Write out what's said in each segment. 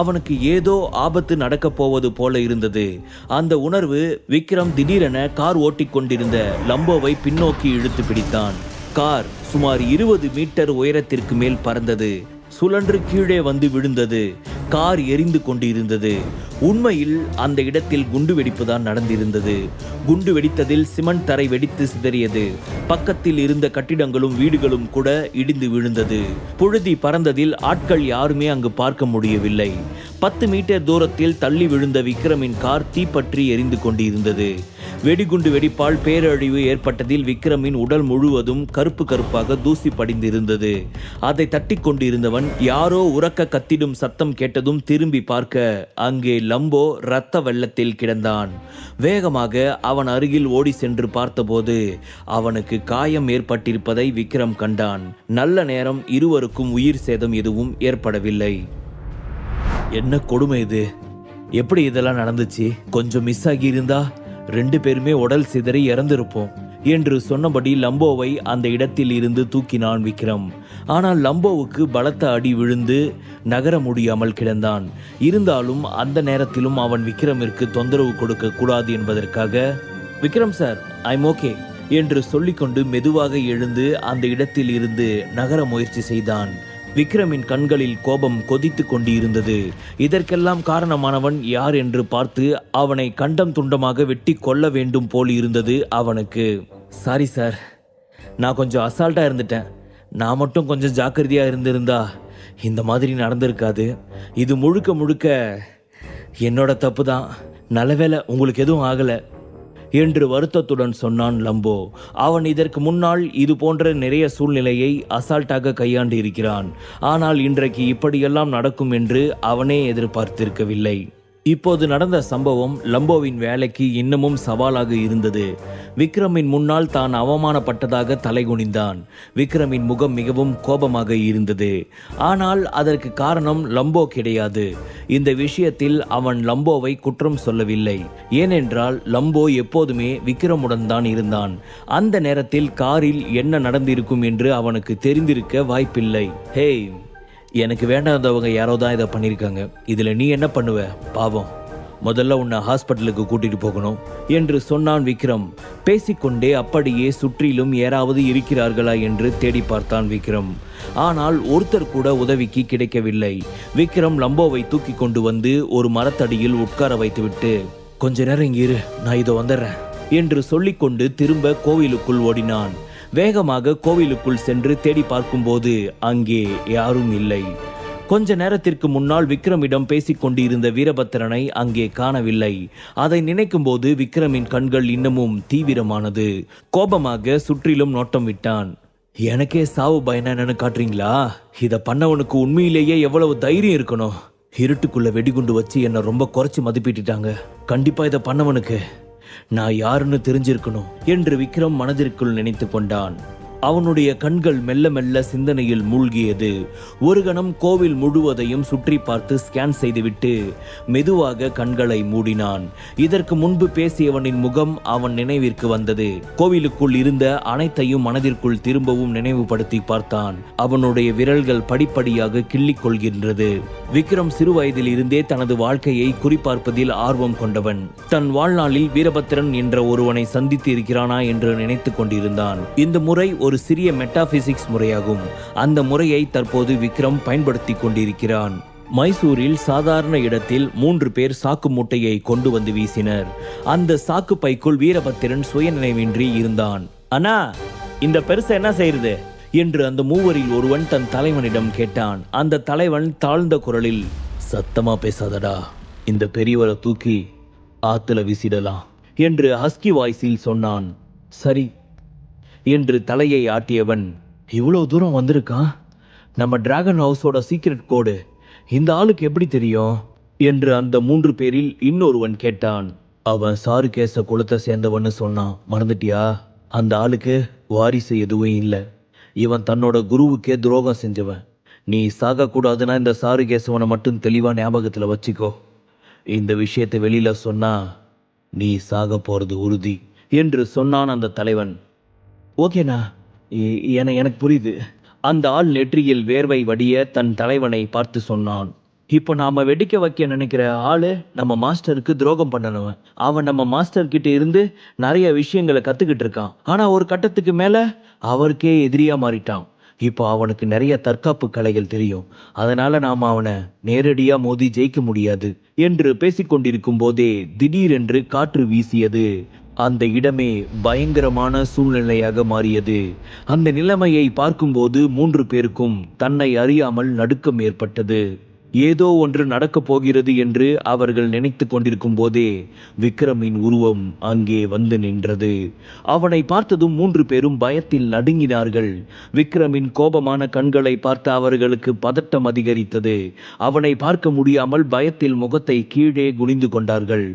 அவனுக்கு ஏதோ ஆபத்து நடக்கப் போவது போல இருந்தது. அந்த உணர்வு விக்ரம் திடீரென கார் ஓட்டிக் கொண்டிருந்த லம்போவை பின்னோக்கி இழுத்து பிடித்தான். கார் சுமார் 20 மீட்டர் உயரத்திற்கு மேல் பறந்தது. சுழன்று கீழே வந்து விழுந்தது. கார் எரிந்து கொண்டிருந்தது. உண்மையில் அந்த இடத்தில் குண்டு வெடிப்பு தான் நடந்திருந்தது. குண்டு வெடித்ததில் சிமெண்ட் தரை வெடித்து சிதறியது. பக்கத்தில் இருந்த கட்டிடங்களும் வீடுகளும் கூட இடிந்து விழுந்தது. புழுதி பறந்ததில் ஆட்கள் யாருமே அங்கு பார்க்க முடியவில்லை. 10 மீட்டர் தூரத்தில் தள்ளி விழுந்த விக்ரமின் கார் தீப்பற்றி எரிந்து கொண்டிருந்தது. வெடிகுண்டு வெடிப்பால் பேரழிவு ஏற்பட்டதில் விக்ரமின் உடல் முழுவதும் கருப்பு கருப்பாக தூசி படிந்திருந்தது. அதை தட்டி கொண்டிருந்தவன் யாரோ உரக்க கத்திடும் சத்தம் கேட்டதும் திரும்பி பார்க்க அங்கே லம்போ இரத்த வெள்ளத்தில் கிடந்தான். வேகமாக அவன் அருகில் ஓடி சென்று பார்த்தபோது அவனுக்கு காயம் ஏற்பட்டிருப்பதை விக்ரம் கண்டான். நல்ல நேரம், இருவருக்கும் உயிர் சேதம் எதுவும் ஏற்படவில்லை. என்ன கொடுமை இது! எப்படி இதெல்லாம் நடந்துச்சு? கொஞ்சம் மிஸ் ஆகி இருந்தா 2 பேருமே உடல் சிதறி இறந்திருப்போம் என்று சொன்னபடி லம்போவை அந்த இடத்தில் இருந்து தூக்கினான் விக்ரம். ஆனால் லம்போவுக்கு பலத்த அடி விழுந்து நகர முடியாமல் கிடந்தான். இருந்தாலும் அந்த நேரத்திலும் அவன் விக்ரமிற்கு தொந்தரவு கொடுக்க கூடாது என்பதற்காக, விக்ரம் சார், ஐம் ஓகே என்று சொல்லிக்கொண்டு மெதுவாக எழுந்து அந்த இடத்தில் இருந்து நகர முயற்சி செய்தான். விக்ரமின் கண்களில் கோபம் கொதித்து கொண்டிருந்தது. இதற்கெல்லாம் காரணமானவன் யார் என்று பார்த்து அவனை கண்டம் துண்டமாக வெட்டி கொள்ள வேண்டும் போல் இருந்தது அவனுக்கு. சாரி சார், நான் கொஞ்சம் அசால்ட்டாக இருந்துட்டேன். நான் மட்டும் கொஞ்சம் ஜாக்கிரதையாக இருந்திருந்தா இந்த மாதிரி நடந்திருக்காது. இது முழுக்க முழுக்க என்னோட தப்பு தான். நல்லவேளை உங்களுக்கு எதுவும் ஆகலை என்று வருத்தத்துடன் சொன்னான் லம்போ. அவன் இதற்கு முன்னால் இது போன்ற நிறைய சூழ்நிலையை அசால்ட்டாக கையாண்டு இருக்கிறான். ஆனால் இன்றைக்கு இப்படியெல்லாம் நடக்கும் என்று அவனே எதிர்பார்த்திருக்கவில்லை. இப்போது நடந்த சம்பவம் லம்போவின் வேலைக்கு இன்னமும் சவாலாக இருந்தது. விக்ரமின் முன்னால் தான் அவமானப்பட்டதாக தலைகுனிந்தான். விக்ரமின் முகம் மிகவும் கோபமாக இருந்தது. ஆனால் அதற்கு காரணம் லம்போ கிடையாது. இந்த விஷயத்தில் அவன் லம்போவை குற்றம் சொல்லவில்லை. ஏனென்றால் லம்போ எப்போதுமே விக்ரமுடன் தான் இருந்தான். அந்த நேரத்தில் காரில் என்ன நடந்திருக்கும் என்று அவனுக்கு தெரிந்திருக்க வாய்ப்பில்லை. ஹே, எனக்கு வேண்டாதவங்க யாரோ தான் இதை பண்ணியிருக்காங்க. இதில் நீ என்ன பண்ணுவ? பாவம், முதல்ல உன்னை ஹாஸ்பிட்டலுக்கு கூட்டிட்டு போகணும் என்று சொன்னான் விக்ரம். பேசிக்கொண்டே அப்படியே சுற்றிலும் யாராவது இருக்கிறார்களா என்று தேடி பார்த்தான் விக்ரம். ஆனால் ஒருத்தர் கூட உதவிக்கு கிடைக்கவில்லை. விக்ரம் லம்போவை தூக்கி கொண்டு வந்து ஒரு மரத்தடியில் உட்கார வைத்துவிட்டு, கொஞ்ச நேரம் இங்கே இரு, நான் இதோ வந்துடுறேன் என்று சொல்லிக்கொண்டு திரும்ப கோவிலுக்குள் ஓடினான். வேகமாக கோவிலுக்குள் சென்று தேடி பார்க்கும்போது அங்கே யாரும் இல்லை. கொஞ்ச நேரத்திற்கு முன்னால் விக்ரமிடம் பேசிக்கொண்டு இருந்த வீரபத்திரனை அங்கே காணவில்லை. அதை நினைக்கும் போது விக்ரமின் கண்கள் இன்னமும் தீவிரமானது. கோபமாக சுற்றிலும் நோட்டம் விட்டான். எனக்கே சாவு பயனா என்னன்னு காட்டுறீங்களா? இதை பண்ணவனுக்கு உண்மையிலேயே எவ்வளவு தைரியம் இருக்கணும். இருட்டுக்குள்ள வெடிகுண்டு வச்சு என்னை ரொம்ப குறைச்சி மதிப்பிட்டுட்டாங்க. கண்டிப்பா இதை பண்ணவனுக்கு நான் யாருன்னு தெரிஞ்சிருக்கணும் என்று விக்ரம் மனதிற்குள் நினைத்து கொண்டான். அவனுடைய கண்கள் மெல்ல மெல்ல சிந்தனையில் மூழ்கியது. ஒரு கணம் கோவில் முழுவதையும் சுற்றி பார்த்து ஸ்கேன் செய்துவிட்டு மெதுவாக கண்களை மூடினான். இதற்கு முன்பு பேசியவனின் முகம் அவன் நினைவிற்கு வந்தது. கோவிலுக்குள் இருந்த அனைத்தையும் மனதிற்குள் திரும்பவும் நினைவுபடுத்தி பார்த்தான். அவனுடைய விரல்கள் படிப்படியாக கிள்ளிக் கொள்கின்றது. விக்ரம் சிறு வயதில் இருந்தே தனது வாழ்க்கையை குறிப்பார்ப்பதில் ஆர்வம் கொண்டவன். தன் வாழ்நாளில் வீரபத்திரன் என்ற ஒருவனை சந்தித்து இருக்கிறானா என்று நினைத்து கொண்டிருந்தான். இந்த முறை ஒரு சிறிய மெட்டாபிசிக்ஸ் முறையாகும். அந்த முறையை தற்போது விக்ரம் பயன்படுத்தி கொண்டிருக்கிறான். மைசூரில் சாதாரண இடத்தில் 3 பேர் சாக்கு மூட்டையை கொண்டு வந்து வீசினர். அந்த சாக்கு பைக்குள் வீரபத்திரன் சுயநினைவின்றி இருந்தான். அண்ணா, இந்த பெருசை என்ன செய்யறது என்று அந்த மூவரில் ஒருவன் தன் தலைவனிடம் கேட்டான். அந்த தலைவன் தாழ்ந்த குரலில், சத்தமா பேசாதடா, இந்த பெரியவரை தூக்கி ஆத்துல வீசிடலாம் என்று ஹஸ்கி வாய்ஸில் சொன்னான். சரி என்று தலையை ஆட்டியவன், இவ்வளவு தூரம் வந்திருக்கான், நம்ம டிராகன் ஹவுஸோட சீக்ரெட் கோடு இந்த ஆளுக்கு எப்படி தெரியும் என்று அந்த 3 பேரில் இன்னொருவன் கேட்டான். அவன் சாரு கேச குலத்தை சேர்ந்தவன்னு சொன்னான், மறந்துட்டியா? அந்த ஆளுக்கு வாரிசு எதுவும் இல்லை. இவன் தன்னோட குருவுக்கே துரோகம் செஞ்சவன். நீ சாகக்கூடாதுன்னா இந்த சாரு கேசவனை மட்டும் தெளிவா ஞாபகத்தில் வச்சுக்கோ. இந்த விஷயத்தை வெளியில சொன்னா நீ சாக போறது உறுதி என்று சொன்னான் அந்த தலைவன். ஓகேண்ணா, எனக்கு புரியுது. அந்த ஆள் நெற்றியில் வேர்வை வடிய தன் தலைவனை பார்த்து சொன்னான். இப்போ நாம வெடிக்க வைக்க நினைக்கிற ஆளு நம்ம மாஸ்டருக்கு துரோகம் பண்ணனவன். அவன் நம்ம மாஸ்டர் கிட்ட இருந்து நிறைய விஷயங்களை கத்துக்கிட்டு இருக்கான். ஆனா ஒரு கட்டத்துக்கு மேல அவருக்கே எதிரியா மாறிட்டான். இப்போ அவனுக்கு நிறைய தற்காப்பு கலைகள் தெரியும். அதனால நாம அவனை நேரடியா மோதி ஜெயிக்க முடியாது என்று பேசிக்கொண்டிருக்கும் போதே திடீரென்று காற்று வீசியது. அந்த இடமே பயங்கரமான சூழ்நிலையாக மாறியது. அந்த நிலைமையை பார்க்கும்போது 3 பேருக்கும் தன்னை அறியாமல் நடுக்கம் ஏற்பட்டது. ஏதோ ஒன்று நடக்கப் போகிறது என்று அவர்கள் நினைத்து கொண்டிருக்கும் போதே விக்ரமின் உருவம் அங்கே வந்து நின்றது. அவனை பார்த்ததும் 3 பேரும் பயத்தில் நடுங்கினார்கள். விக்ரமின் கோபமான கண்களை பார்த்து அவர்களுக்கு பதட்டம் அதிகரித்தது. அவனை பார்க்க முடியாமல் பயத்தில் முகத்தை கீழே குனிந்து கொண்டார்கள்.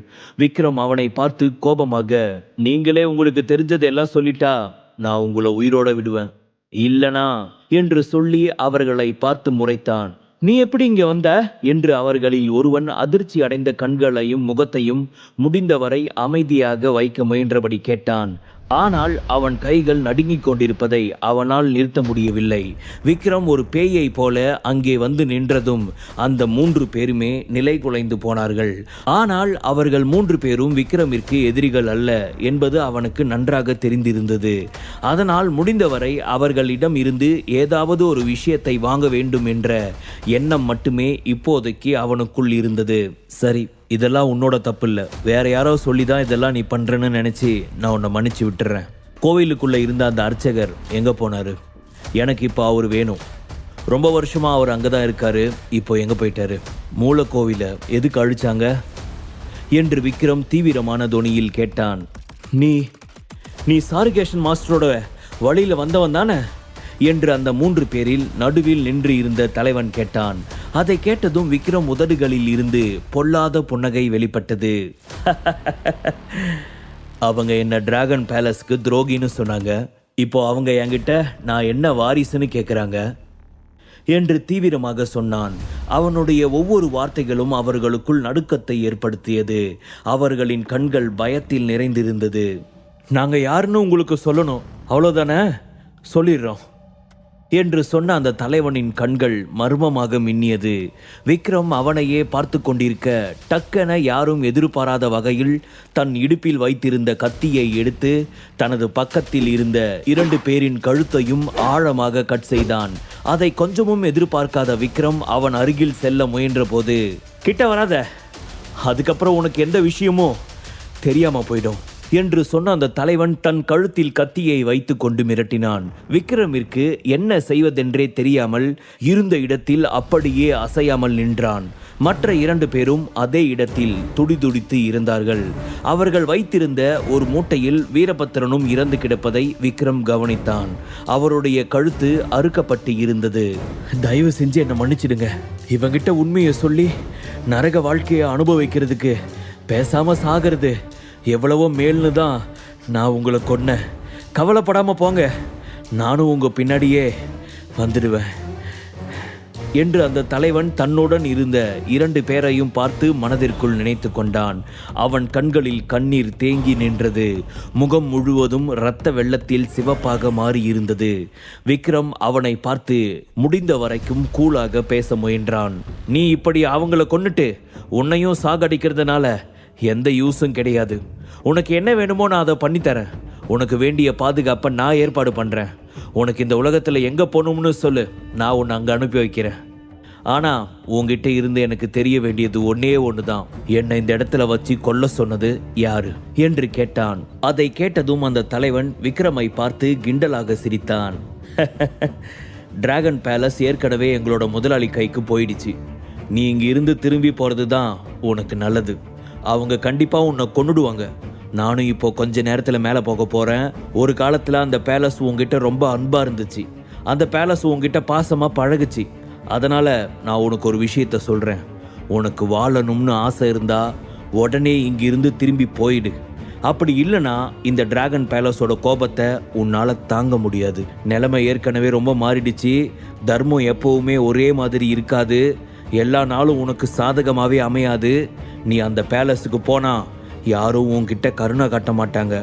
விக்ரம் அவனை பார்த்து கோபமாக, நீங்களே உங்களுக்கு தெரிஞ்சதெல்லாம் சொல்லிட்டா நான் உங்களை உயிரோட விடுவேன், இல்லனா என்று சொல்லி அவர்களை பார்த்து முறைத்தான். நீ எப்படி இங்க வந்த என்று அவர்களில் ஒருவன் அதிர்ச்சி அடைந்த கண்களையும் முகத்தையும் முடிந்தவரை அமைதியாக வைக்க முயன்றபடி கேட்டான். ஆனால் அவன் கைகள் நடுங்கிக் கொண்டிருப்பதை அவனால் நிறுத்த முடியவில்லை. விக்ரம் ஒரு பேயை போல அங்கே வந்து நின்றதும் அந்த 3 பேருமே நிலை குலைந்து போனார்கள். ஆனால் அவர்கள் 3 பேரும் விக்ரமிற்கு எதிரிகள் அல்ல என்பது அவனுக்கு நன்றாக தெரிந்திருந்தது. அதனால் முடிந்தவரை அவர்களிடம் இருந்து ஏதாவது ஒரு விஷயத்தை வாங்க வேண்டும் என்ற எண்ணம் மட்டுமே இப்போதைக்கு அவனுக்குள் இருந்தது. சரி, இதெல்லாம் உன்னோட தப்பு இல்லை, வேற யாரோ சொல்லி தான் இதெல்லாம் நீ பண்றேன்னு நினைச்சு நான் உன்னை மன்னிச்சு விட்டுறேன். கோவிலுக்குள்ள இருந்த அந்த அர்ச்சகர் எங்க போனாரு? எனக்கு இப்போ அவர் வேணும். ரொம்ப வருஷமா அவர் அங்கதான் இருக்காரு. இப்போ எங்க போயிட்டாரு? மூல கோவிலை எதுக்கு அழிச்சாங்க என்று விக்ரம் தீவிரமான தொனியில் கேட்டான். நீ நீ சாருகேஷன் மாஸ்டரோட வழியில வந்தவன் தானே என்று அந்த 3 பேரில் நடுவில் நின்று இருந்த தலைவன் கேட்டான். அதை கேட்டதும் விக்ரம் உதடுகளில் இருந்து பொல்லாத புன்னகை வெளிப்பட்டது. அவங்க என்ன டிராகன் பேலஸ்க்கு துரோகின்னு சொன்னாங்க. இப்போ அவங்க என்கிட்ட நான் என்ன வாரிசுன்னு கேட்குறாங்க என்று தீவிரமாக சொன்னான். அவனுடைய ஒவ்வொரு வார்த்தைகளும் அவர்களுக்குள் நடுக்கத்தை ஏற்படுத்தியது. அவர்களின் கண்கள் பயத்தில் நிறைந்திருந்தது. நாங்க யாருன்னு உங்களுக்கு சொல்லணும், அவ்வளோதானே? சொல்லிடுறோம் என்று சொன்ன அந்த தலைவனின் கண்கள் மர்மமாக மின்னியது. விக்ரம் அவனையே பார்த்து கொண்டிருக்க டக்கென யாரும் எதிர்பாராத வகையில் தன் இடுப்பில் வைத்திருந்த கத்தியை எடுத்து தனது பக்கத்தில் இருந்த 2 பேரின் கழுத்தையும் ஆழமாக கட் செய்தான். அதை கொஞ்சமும் எதிர்பார்க்காத விக்ரம் அவன் அருகில் செல்ல முயன்ற போது, கிட்ட வராத, அதுக்கப்புறம் உனக்கு எந்த விஷயமும் தெரியாம போயிடும் என்று சொன்ன அந்த தலைவன் தன் கழுத்தில் கத்தியை வைத்து கொண்டு மிரட்டினான். விக்ரமிற்கு என்ன செய்வதென்றே தெரியாமல் இருந்த இடத்தில் அப்படியே அசையாமல் நின்றான். மற்ற 2 பேரும் அதே இடத்தில் துடிதுடித்து இருந்தார்கள். அவர்கள் வைத்திருந்த ஒரு மூட்டையில் வீரபத்திரனும் இறந்து கிடப்பதை விக்ரம் கவனித்தான். அவருடைய கழுத்து அறுக்கப்பட்டு இருந்தது. தயவு செஞ்சு என்னை மன்னிச்சிடுங்க. இவங்கிட்ட உண்மையை சொல்லி நரக வாழ்க்கையை அனுபவிக்கிறதுக்கு பேசாம சாகிறது எவ்வளவோ மேல்னு தான் நான் உங்களை கொன்னேன். கவலைப்படாம போங்க, நானும் உங்க பின்னாடியே வந்துடுவேன் என்று அந்த தலைவன் தன்னுடன் இருந்த 2 பேரையும் பார்த்து மனதிற்குள் நினைத்து கொண்டான். அவன் கண்களில் கண்ணீர் தேங்கி நின்றது. முகம் முழுவதும் இரத்த வெள்ளத்தில் சிவப்பாக மாறி இருந்தது. விக்ரம் அவனை பார்த்து முடிந்த வரைக்கும் கூலாக பேச முயன்றான். நீ இப்படி அவங்கள கொன்னுட்டு உன்னையும் சாகடிக்கிறதுனால எந்த யூஸும் கிடையாது. உனக்கு என்ன வேணுமோ நான் அதை பண்ணித்தரேன். உனக்கு வேண்டிய பாதுகாப்பை நான் ஏற்பாடு பண்ணுறேன். உனக்கு இந்த உலகத்தில் எங்கே போகணும்னு சொல்லு, நான் உன்னை அங்கே அனுப்பி வைக்கிறேன். ஆனால் உங்ககிட்ட இருந்து எனக்கு தெரிய வேண்டியது ஒன்றே ஒன்று தான். என்னை இந்த இடத்துல வச்சு கொல்ல சொன்னது யாரு என்று கேட்டான். அதை கேட்டதும் அந்த தலைவன் விக்ரமை பார்த்து கிண்டலாக சிரித்தான். டிராகன் பேலஸ் ஏற்கனவே எங்களோட முதலாளி கைக்கு போயிடுச்சு. நீ இங்கே இருந்து திரும்பி போகிறது தான் உனக்கு நல்லது. அவங்க கண்டிப்பாக உன்னை கொன்னுடுவாங்க. நானும் இப்போ கொஞ்ச நேரத்தில் மேலே போக போகிறேன். ஒரு காலத்தில் அந்த பேலஸ் உங்ககிட்ட ரொம்ப அன்பாக இருந்துச்சு. அந்த பேலஸ் உங்ககிட்ட பாசமாக பழகுச்சு. அதனால் நான் உனக்கு ஒரு விஷயத்த சொல்கிறேன். உனக்கு வாழணும்னு ஆசை இருந்தால் உடனே இங்கிருந்து திரும்பி போயிடு. அப்படி இல்லைனா இந்த டிராகன் பேலஸோட கோபத்தை உன்னால் தாங்க முடியாது. நிலைமை ஏற்கனவே ரொம்ப மாறிடுச்சு. தர்மம் எப்போவுமே ஒரே மாதிரி இருக்காது. எல்லா நாளும் உனக்கு சாதகமாகவே அமையாது. நீ அந்த பேலஸுக்கு போனா யாரும் உன்கிட்ட கருணை காட்ட மாட்டாங்க.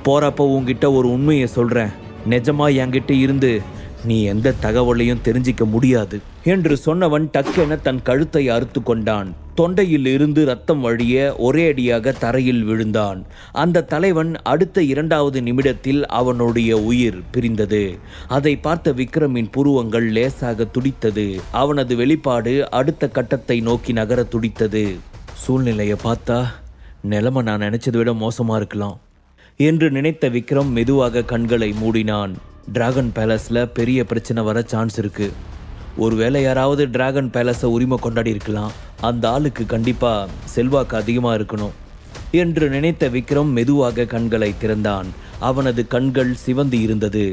போறப்போ உன்கிட்ட ஒரு உண்மையை சொல்கிறேன். நிஜமா என்கிட்ட இருந்து நீ எந்த தகவலையும் தெரிஞ்சிக்க முடியாது என்று சொன்னவன் டக்கென தன் கழுத்தை அறுத்து கொண்டான். தொண்டையில் இருந்து ரத்தம் வழிய ஒரே அடியாக தரையில் விழுந்தான். அந்த தலைவன் அடுத்த 2வது நிமிடத்தில் அவனுடைய உயிர் பிரிந்தது. அதை பார்த்த விக்ரமின் புருவங்கள் லேசாக துடித்தது. அவனது வெளிப்பாடு அடுத்த கட்டத்தை நோக்கி நகர துடித்தது. சூழ்நிலையை பார்த்தா நிலைமை நான் நினைச்சதை விட மோசமா இருக்கலாம் என்று நினைத்த விக்ரம் மெதுவாக கண்களை மூடினான். டிராகன் பேலஸ்ல பெரிய பிரச்சனை வர சான்ஸ் இருக்கு. ஒருவேளை யாராவது டிராகன் பேலஸை உரிமை கொண்டாடி இருக்கலாம். அந்த ஆளுக்கு கண்டிப்பா செல்வாக்கு அதிகமா இருக்கணும் என்று நினைத்த விக்ரம் மெதுவாக கண்களை திறந்தான். அவனது கண்கள் சிவந்து இருந்தது.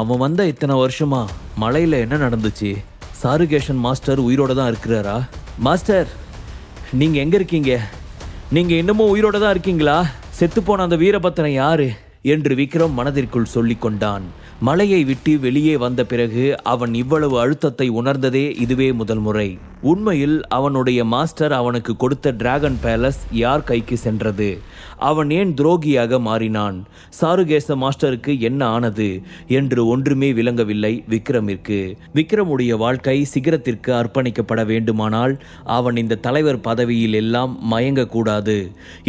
அவன் வந்த இத்தனை வருஷமா மலையில என்ன நடந்துச்சு? சாருகேஷன் மாஸ்டர் உயிரோட தான் இருக்கிறாரா? மாஸ்டர், நீங்க எங்க இருக்கீங்க? நீங்க இன்னமும் உயிரோட தான் இருக்கீங்களா? செத்துப்போன அந்த வீரபத்திரன் யாரு என்று விக்ரம் மனதிற்குள் சொல்லிக் கொண்டான். மலையை விட்டு வெளியே வந்த பிறகு அவன் இவ்வளவு அழுத்தத்தை உணர்ந்ததே இதுவே முதல் முறை. உண்மையில் அவனுடைய மாஸ்டர் அவனுக்கு கொடுத்த டிராகன் பேலஸ் யார் கைக்கு சென்றது? அவன் ஏன் துரோகியாக மாறினான்? சாருகேச மாஸ்டருக்கு என்ன ஆனது என்று ஒன்றுமே விளங்கவில்லை விக்ரமிற்கு. விக்ரமுடைய வாழ்க்கை சிகரத்திற்கு அர்ப்பணிக்கப்பட வேண்டுமானால் அவன் இந்த தலைவர் பதவியில் எல்லாம் மயங்கக்கூடாது.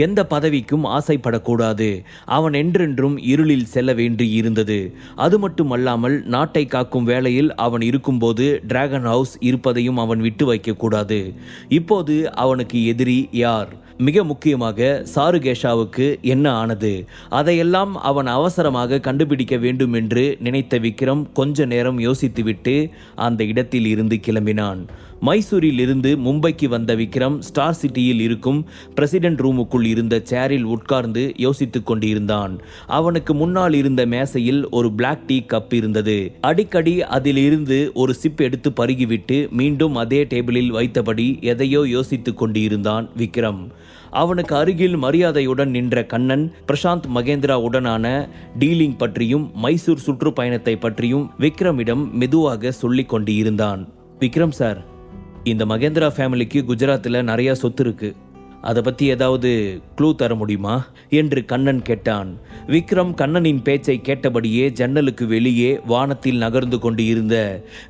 எந்த பதவிக்கும் ஆசைப்படக்கூடாது. அவன் என்றென்றும் இருளில் செல்ல வேண்டி இருந்தது. அது மட்டுமல்லாமல் நாட்டை காக்கும் வேளையில் அவன் இருக்கும்போது டிராகன் ஹவுஸ் இருப்பதையும் அவன் விட்டு வைக்க கூடாது. இப்போது அவனுக்கு எதிரி யார்? மிக முக்கியமாக சாருகேஷாவுக்கு என்ன ஆனது? அதையெல்லாம் அவன் அவசரமாக கண்டுபிடிக்க வேண்டும் என்று நினைத்த விக்ரம் கொஞ்ச நேரம் யோசித்துவிட்டு அந்த இடத்தில் இருந்து கிளம்பினான். மைசூரில் இருந்து மும்பைக்கு வந்த விக்ரம் ஸ்டார் சிட்டியில் இருக்கும் பிரசிடென்ட் ரூமுக்குள் இருந்த சேரில் உட்கார்ந்து யோசித்துக் கொண்டிருந்தான். அவனுக்கு முன்னால் இருந்த மேசையில் ஒரு பிளாக் டீ கப் இருந்தது. அடிக்கடி அதில் இருந்து ஒரு சிப் எடுத்து பருகிவிட்டு மீண்டும் அதே டேபிளில் வைத்தபடி எதையோ யோசித்துக் கொண்டிருந்தான் விக்ரம். அவனுக்கு அருகில் மரியாதையுடன் நின்ற கண்ணன் பிரசாந்த் மகேந்திரா உடனான டீலிங் பற்றியும் மைசூர் சுற்றுப்பயணத்தை பற்றியும் விக்ரமிடம் மெதுவாக சொல்லிக் கொண்டிருந்தான். விக்ரம் சார், இந்த மகேந்திரா ஃபேமிலிக்கு குஜராத்தில் நிறைய சொத்து இருக்கு. அதை பற்றி ஏதாவது க்ளூ தர முடியுமா என்று கண்ணன் கேட்டான். விக்ரம் கண்ணனின் பேச்சை கேட்டபடியே ஜன்னலுக்கு வெளியே வானத்தில் நகர்ந்து கொண்டு இருந்த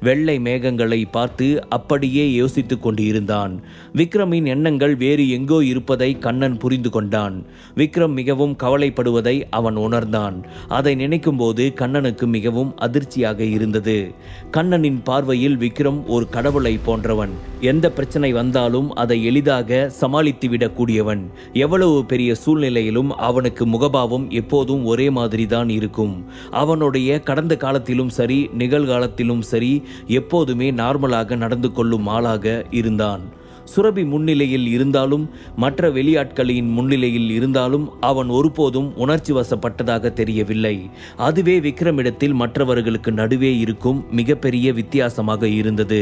வெள்ளை மேகங்களை பார்த்து அப்படியே யோசித்து கொண்டு இருந்தான். விக்ரமின் எண்ணங்கள் வேறு எங்கோ இருப்பதை கண்ணன் புரிந்து கொண்டான். விக்ரம் மிகவும் கவலைப்படுவதை அவன் உணர்ந்தான். அதை நினைக்கும் போது கண்ணனுக்கு மிகவும் அதிர்ச்சியாக இருந்தது. கண்ணனின் பார்வையில் விக்ரம் ஒரு கடவுளை போன்றவன். எந்த பிரச்சனை வந்தாலும் அதை எளிதாக சமாளித்துவிட கூடியவன். எவ்வளவு பெரிய சூழ்நிலையிலும் அவனுக்கு முகபாவம் எப்போதும் ஒரே மாதிரி தான் இருக்கும். அவனுடைய கடந்த காலத்திலும் சரி நிகழ்காலத்திலும் சரி எப்போதுமே நார்மலாக நடந்து கொள்ளும் ஆளாக இருந்தான். சுரபி முன்னிலையில் இருந்தாலும் மற்ற வெளியாட்களின் முன்னிலையில் இருந்தாலும் அவன் ஒருபோதும் உணர்ச்சி வசப்பட்டதாக தெரியவில்லை. அதுவே விக்ரமிடத்தில் மற்றவர்களுக்கு நடுவே இருக்கும் மிகப்பெரிய வித்தியாசமாக இருந்தது.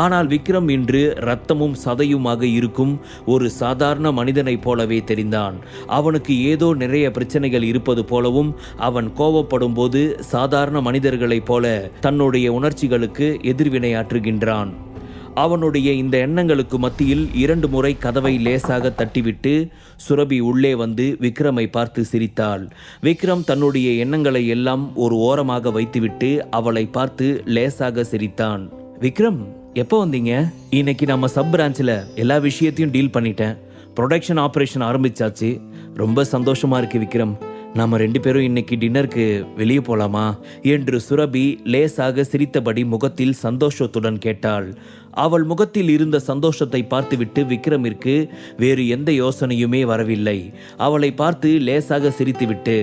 ஆனால் விக்ரம் இன்று இரத்தமும் சதையுமாக இருக்கும் ஒரு சாதாரண மனிதனைப் போலவே தெரிந்தான். அவனுக்கு ஏதோ நிறைய பிரச்சனைகள் இருப்பது போலவும் அவன் கோபப்படும் போது சாதாரண மனிதர்களைப் போல தன்னுடைய உணர்ச்சிகளுக்கு எதிர்வினையாற்றுகின்றான். அவனுடைய இந்த எண்ணங்களுக்கு மத்தியில் 2 முறை கதவை லேசாக தட்டிவிட்டு சுரபி உள்ளே வந்து விக்ரமை பார்த்து சிரித்தாள். விக்ரம் தன்னுடைய எண்ணங்களை எல்லாம் ஒரு ஓரமாக வைத்துவிட்டு அவளை பார்த்து லேசாக சிரித்தான். விக்ரம், எப்போ வந்தீங்க? இன்னைக்கு நம்ம சப் பிரான்ச்சில் எல்லா விஷயத்தையும் டீல் பண்ணிட்டேன். ப்ரொடக்ஷன் ஆப்ரேஷன் ஆரம்பிச்சாச்சு. ரொம்ப சந்தோஷமா இருக்கு விக்ரம். நாம 2 பேரும் இன்னைக்கு டின்னருக்கு வெளியே போலாமா என்று சுரபி லேசாக சிரித்தபடி முகத்தில் சந்தோஷத்துடன் கேட்டாள். அவள் முகத்தில் இருந்த சந்தோஷத்தை பார்த்துவிட்டு விக்ரமிற்கு வேறு எந்த யோசனையுமே வரவில்லை. அவளை பார்த்து லேசாக சிரித்துவிட்டு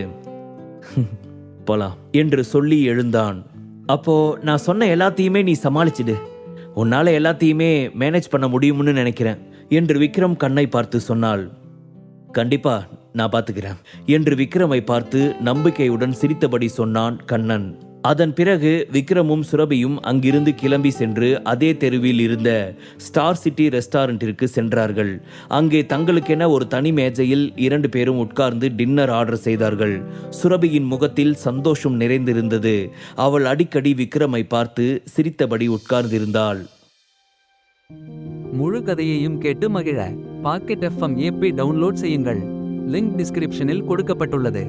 போலாம் என்று சொல்லி எழுந்தான். அப்போ நான் சொன்ன எல்லாத்தையுமே நீ சமாளிச்சிடு. உன்னால எல்லாத்தையுமே மேனேஜ் பண்ண முடியும்னு நினைக்கிறேன் என்று விக்ரம் கண்ணை பார்த்து சொன்னாள். கண்டிப்பா நான் பார்த்துக்கிறேன் என்று விக்ரமை பார்த்து நம்பிக்கையுடன் சிரித்தபடி சொன்னான் கண்ணன். அதன் பிறகு விக்ரமும் சுரபியும் அங்கிருந்து கிளம்பி சென்று அதே தெருவில் இருந்த ஸ்டார் சிட்டி ரெஸ்டாரண்டிற்கு சென்றார்கள். அங்கே தங்களுக்கென ஒரு தனி மேஜையில் 2 பேரும் உட்கார்ந்து டின்னர் ஆர்டர் செய்தார்கள். சுரபியின் முகத்தில் சந்தோஷம் நிறைந்திருந்தது. அவள் அடிக்கடி விக்ரமை பார்த்து சிரித்தபடி உட்கார்ந்திருந்தாள். முழு கதையையும் கேட்டு மகிழ பாக்கெட் FM ஆப்பை டவுன்லோட் செய்யுங்கள். லிங்க் டிஸ்கிரிப்ஷனில் கொடுக்கப்பட்டுள்ளது.